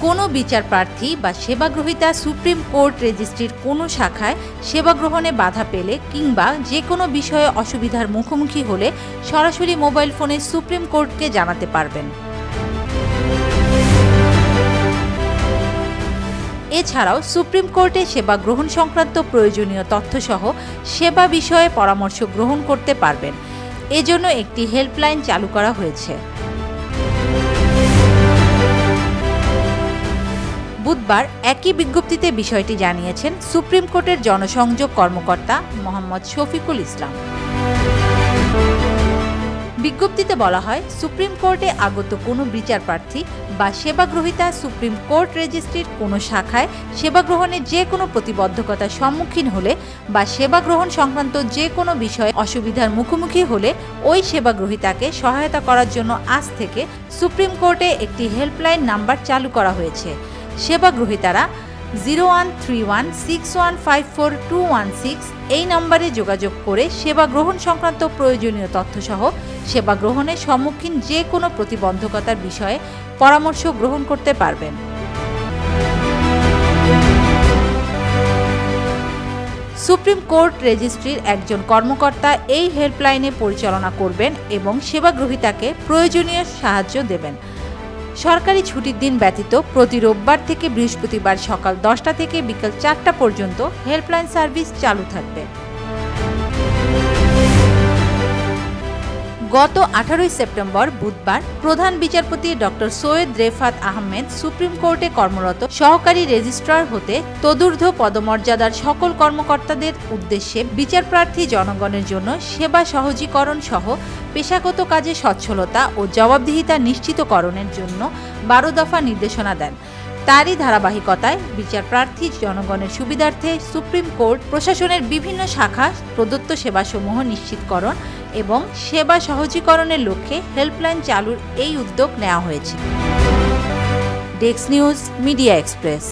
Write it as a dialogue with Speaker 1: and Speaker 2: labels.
Speaker 1: কোনো বিচার প্রার্থী বা সেবাগ্রহীতা সুপ্রিম কোর্ট রেজিস্ট্রির কোনো শাখায় সেবা গ্রহণে বাধা পেলে কিংবা যে কোনো বিষয়ে অসুবিধার মুখোমুখি হলে সরাসরি মোবাইল ফোনে সুপ্রিম কোর্টকে জানাতে পারবেন। এছাড়াও সুপ্রিম কোর্টে সেবা গ্রহণ সংক্রান্ত প্রয়োজনীয় তথ্যসহ সেবা বিষয়ে পরামর্শ গ্রহণ করতে পারবেন। এজন্য একটি হেল্পলাইন চালু করা হয়েছে। বুধবার একই বিজ্ঞপ্তিতে বিষয়টি জানিয়েছেন সুপ্রিম কোর্টের জনসংযোগ কর্মকর্তা মোহাম্মদ শফিকুল ইসলাম। বিজ্ঞপ্তিতে বলা হয়, সুপ্রিম কোর্টে আগত কোনো বিচার প্রার্থী বা সেবাগ্রহীতা সুপ্রিম কোর্ট রেজিস্ট্রির কোনো শাখায় সেবা গ্রহণে যে কোনো প্রতিবন্ধকতার সম্মুখীন হলে বা সেবা গ্রহণ সংক্রান্ত যে কোনো বিষয়ে অসুবিধার মুখোমুখি হলে ওই সেবাগ্রহীতাকে সহায়তা করার জন্য আজ থেকে সুপ্রিম কোর্টে একটি হেল্পলাইন নাম্বার চালু করা হয়েছে। সেবাগ্রহীতারা 013161542216 এই নম্বরে যোগাযোগ করে সেবা গ্রহণ সংক্রান্ত প্রয়োজনীয় তথ্যসহ সেবা গ্রহণের সম্মুখীন যে কোনো প্রতিবন্ধকতার বিষয়ে পরামর্শ গ্রহণ করতে পারবেন। সুপ্রিম কোর্ট রেজিস্ট্রির একজন কর্মকর্তা এই হেল্পলাইনে পরিচালনা করবেন এবং সেবাগ্রহীতাকে প্রয়োজনীয় সাহায্য দেবেন। সরকারি ছুটির দিন ব্যতীত প্রতি রোববার থেকে বৃহস্পতিবার সকাল 10টা থেকে বিকেল 4টা পর্যন্ত হেল্পলাইন সার্ভিস চালু থাকবে। গত 18 সেপ্টেম্বর বুধবার প্রধান বিচারপতি ডক্টর সৈয়দ রেফাত আহমেদ সুপ্রিম কোর্টে কর্মরত সহকারী রেজিস্ট্রার হতে তদূর্ধ্ব পদমর্যাদার সকল কর্মকর্তাদের উদ্দেশ্যে বিচারপ্রার্থী জনগণের জন্য সেবা সহজীকরণ সহ পেশাগত কাজে সচ্ছলতা ও জবাবদিহিতা নিশ্চিতকরণের জন্য 12 দফা নির্দেশনা দেন। তারই ধারাবাহিকতায় বিচারপ্রার্থী জনগণের সুবিধার্থে সুপ্রিম কোর্ট প্রশাসনের বিভিন্ন শাখা প্রদত্ত সেবাসমূহ নিশ্চিতকরণ এবং সেবা সহজীকরণের লক্ষ্যে হেল্পলাইন চালুর এই উদ্যোগ নেওয়া হয়েছে। Desk news, media express.